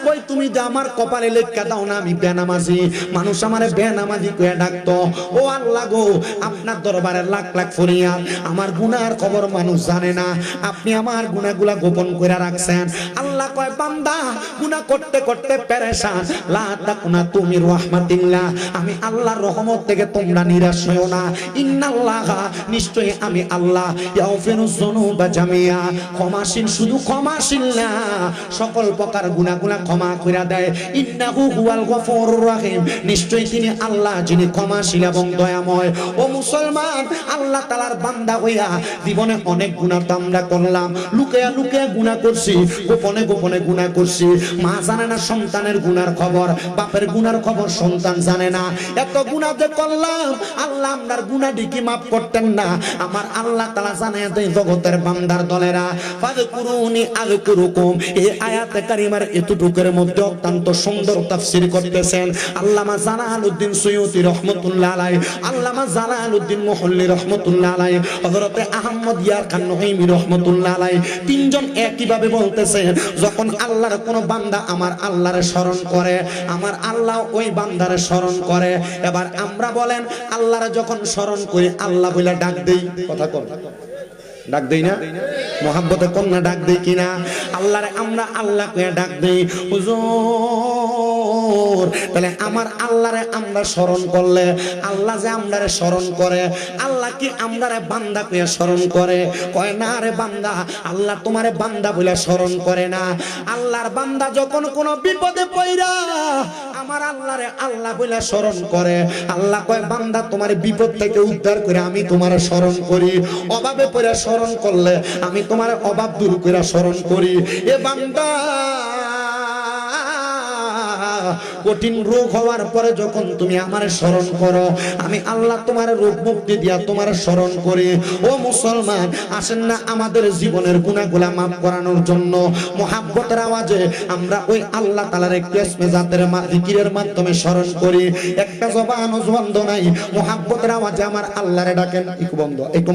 কই তুমি যে আমার কপালে লেখা দাও না আমি বেনামাজি, মানুষ আমারে বেনামাজি কইয়া ডাকতো। ও আল্লাহ গো, আপনার দরবারে লাখ লাখ ফরিয়াদ, আমার গুনার খবর মানুষ জানে না, আপনি আমার গুনাহগুলা গোপন করে রাখছেন। আল্লাহ কয়, বান্দা গুনাহ করতে করতে পেরেশান, লা তাকুনা তুমি রাহমাতিল্লাহ, আমি আল্লাহর রহমত থেকে তোমরা নিরাশ হও না। ইন্নাল্লাহা, নিশ্চয়ই আমি আল্লাহ, ইয়াগফিরুয যুনুবা জামিয়া, ক্ষমাশীল, শুধু ক্ষমাশীল না, সকল প্রকার গুনাহগুলা ক্ষমা কইরা দেয়। ইন্নাহু হুয়াল গফুরুর রহিম, নিশ্চয়ই তিনি আল্লাহ যিনি ক্ষমাশীল এবং দয়াময়। ও মুসলমান, আল্লাহ তাআলার বান্দা হইয়া জীবনে অনেক গুনাহ তো আমরা করলাম, লুকিয়ে লুকিয়ে গুনাহ করছি, গোপনে গোপনে গুনাহ করছি। মা জানে না সন্তানের গুনার খবর, বাপের গুনার খবর সন্তান জানে না। এত গুনাহ যে করলাম, আল্লাহ আপনার গুনাহটি কি মাফ করতেন না? আমার আল্লাহ তাআলা জানায় দেয় জগতের বান্দার দলেরা, ফাযকুরুনি আযকুরুকুম, এই আয়াতে কারিমার এতটুকুর মধ্যে অত্যন্ত সুন্দর তাফসীর করতেছেন আল্লামা জালালউদ্দিন সুয়ুতী রাহমাতুল্লাহ আলাইহি, আল্লামা জালালউদ্দিন মুহল্লি রাহমাতুল্লাহ আলাইহি, হযরতে আহমদ ইয়ার খান নহিমি রাহমাতুল্লাহ আলাইহি, তিনজন একই ভাবে বলতেছেন, যখন আল্লাহর কোন বান্দা আমার আল্লাহরে স্মরণ করে, আমার আল্লাহ ওই বান্দারে স্মরণ করে। এবার আমরা বলেন, আল্লাহরে যখন স্মরণ করি আল্লাহ বলে ডাক দেই, কথা কম ডাক দেই না? মোহাব্বতে কম না ডাক দেই কিনা? আল্লাহরে আমরা আল্লাহ কইয়া ডাক দেই। হুজুর, তাহলে আমার আল্লাহরে আমরা স্মরণ করলে আল্লাহ যে আমরারে স্মরণ করে, আল্লাহ কি আমরারে বান্দা কইয়া স্মরণ করে? কয় না রে বান্দা, আল্লাহ তোমারে বান্দা বলে স্মরণ করে না। আল্লাহর বান্দা যখন কোনো বিপদে পইরা আমার আল্লাহরে আল্লাহ বলে স্মরণ করে, আল্লাহ কয় বান্দা তোমার বিপদ থেকে উদ্ধার করে আমি তোমারে স্মরণ করি, অভাবে পড়ে স্মরণ করলে আমি তোমার অভাব দূর করে স্মরণ করি। এ বান্দা, কঠিন রোগ হওয়ার পরে যখন তুমি আমার স্মরণ করো, আমি আল্লাহ তোমার রোগ মুক্তি দিয়া তোমার স্মরণ করি। ও মুসলমান, আসেন না আমাদের জীবনের গুনাহগুলা মাফ করানোর জন্য মুহাব্বতের আওয়াজে আমরা ওই আল্লাহ তাআলার একটু ইসমে জাতের জিকিরের মাধ্যমে স্মরণ করি। একটা জবান বন্ধ নাই, মুহাব্বতের আওয়াজে আমার আল্লাহরে ডাকেন। একটু বন্ধ, একটু